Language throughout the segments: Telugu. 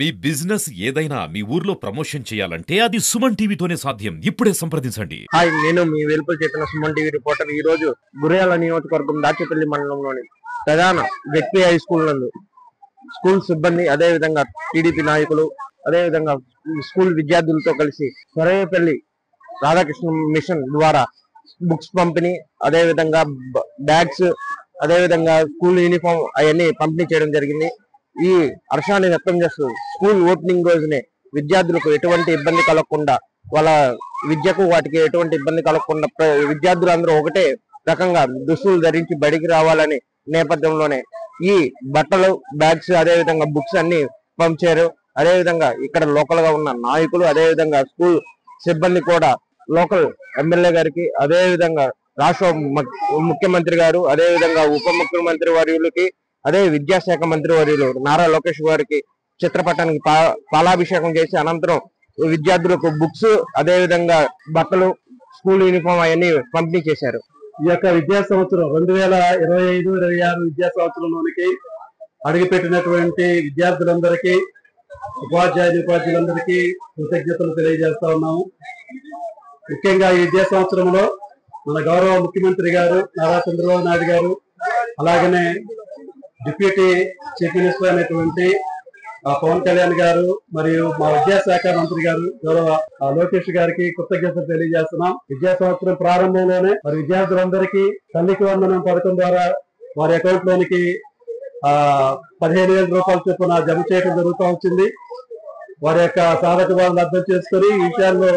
మీ బిజినెస్ ఏదైనా మీ ఊర్లో ప్రమోషన్ చేయాలంటే అది సుమన్ టీవీతోనే సాధ్యం. ఇప్పుడే సంప్రదించండి. హాయ్, నేను మీ వెలుపల చేసిన సుమన్ టీవీ రిపోర్టర్. ఈ రోజు గురయాల నియోజకవర్గం దాచేపల్లి మండలంలోని ప్రధాన వ్యక్తి హై స్కూల్ నందు స్కూల్ సిబ్బంది, అదే విధంగా టీడీపీ నాయకులు, అదే విధంగా స్కూల్ విద్యార్థులతో కలిసి సరైపల్లి రాధాకృష్ణ మిషన్ ద్వారా బుక్స్ పంపిణీ, అదే విధంగా బ్యాగ్స్, అదే విధంగా స్కూల్ యూనిఫామ్ అవన్నీ పంపిణీ చేయడం జరిగింది. ఈ హర్షాన్ని వ్యక్తం చేస్తూ స్కూల్ ఓపెనింగ్ రోజునే విద్యార్థులకు ఎటువంటి ఇబ్బంది కలగకుండా, వాళ్ళ విద్యకు వాటికి ఎటువంటి ఇబ్బంది కలగకుండా విద్యార్థులందరూ ఒకటే రకంగా దుస్తులు ధరించి బడికి రావాలని నేపథ్యంలోనే ఈ బట్టలు, బ్యాగ్స్, అదే విధంగా బుక్స్ అన్ని పంచారు. అదే విధంగా ఇక్కడ లోకల్ గా ఉన్న నాయకులు, అదే విధంగా స్కూల్ సిబ్బంది కూడా లోకల్ ఎమ్మెల్యే గారికి, అదే విధంగా రాష్ట్ర ముఖ్యమంత్రి గారు, అదే విధంగా ఉప ముఖ్యమంత్రి వర్యులకి, అదే విద్యాశాఖ మంత్రి వర్యులు నారా లోకేష్ గారికి చిత్రపటానికి పాలాభిషేకం చేసి అనంతరం విద్యార్థులకు బుక్స్, అదే విధంగా బట్టలు, స్కూల్ యూనిఫామ్ అవన్నీ పంపిణీ చేశారు. ఈ యొక్క విద్యా సంవత్సరం 2025-26 విద్యా సంవత్సరంలోనికి అడుగుపెట్టినటువంటి విద్యార్థులందరికీ, ఉపాధ్యాయులందరికీ కృతజ్ఞతలు తెలియజేస్తా ఉన్నాము. ముఖ్యంగా ఈ విద్యా సంవత్సరంలో మన గౌరవ ముఖ్యమంత్రి గారు నారా చంద్రబాబు నాయుడు గారు, అలాగనే డిప్యూటీ చీఫ్ మినిస్టర్ అయినటువంటి పవన్ కళ్యాణ్ గారు, మరియు మా విద్యాశాఖ మంత్రి గారు గౌరవ లోకేష్ గారికి కృతజ్ఞతలు తెలియజేస్తున్నాం. విద్యా సంవత్సరం ప్రారంభంలోనే మరి విద్యార్థులందరికీ తల్లికి వందనం పథకం ద్వారా వారి అకౌంట్ లోనికి 15,000 రూపాయల చొప్పున జమ చేయడం జరుగుతూ వచ్చింది. వారి యొక్క సాధక బాధలు అర్థం చేసుకుని ఈ విషయాల్లో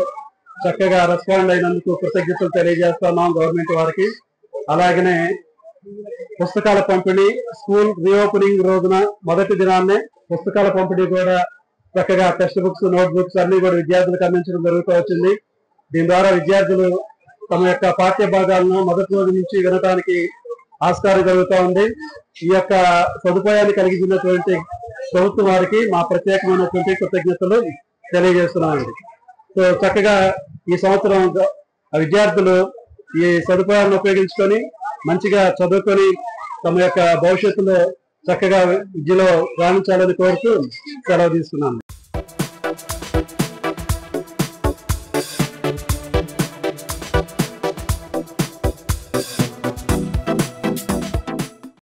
చక్కగా రెస్పాండ్ అయినందుకు కృతజ్ఞతలు తెలియజేస్తున్నాం గవర్నమెంట్ వారికి. అలాగనే పుస్తకాల పంపిణీ, స్కూల్ రీఓపెనింగ్ రోజున మొదటి దినాన్నే పుస్తకాల పంపిణీ కూడా చక్కగా టెక్స్ట్ బుక్స్, నోట్ బుక్స్ అన్ని కూడా విద్యార్థులకు అందించడం జరుగుతూ వచ్చింది. దీని ద్వారా విద్యార్థులు తమ యొక్క పాఠ్య భాగాలను మొదటి రోజు నుంచి వినటానికి ఆస్కారం కలుగుతూ ఉంది. ఈ యొక్క సదుపాయాన్ని కలిగించినటువంటి ప్రభుత్వం వారికి మా ప్రత్యేకమైనటువంటి కృతజ్ఞతలు తెలియజేస్తున్నామండి. సో చక్కగా ఈ సంవత్సరం విద్యార్థులు ఈ సదుపాయాలను ఉపయోగించుకొని మంచిగా చదువుకొని తమ యొక్క భవిష్యత్తులో చక్కగా విద్యలో రాణించాలని కోరుతూ సెలవు తీసుకున్నాను.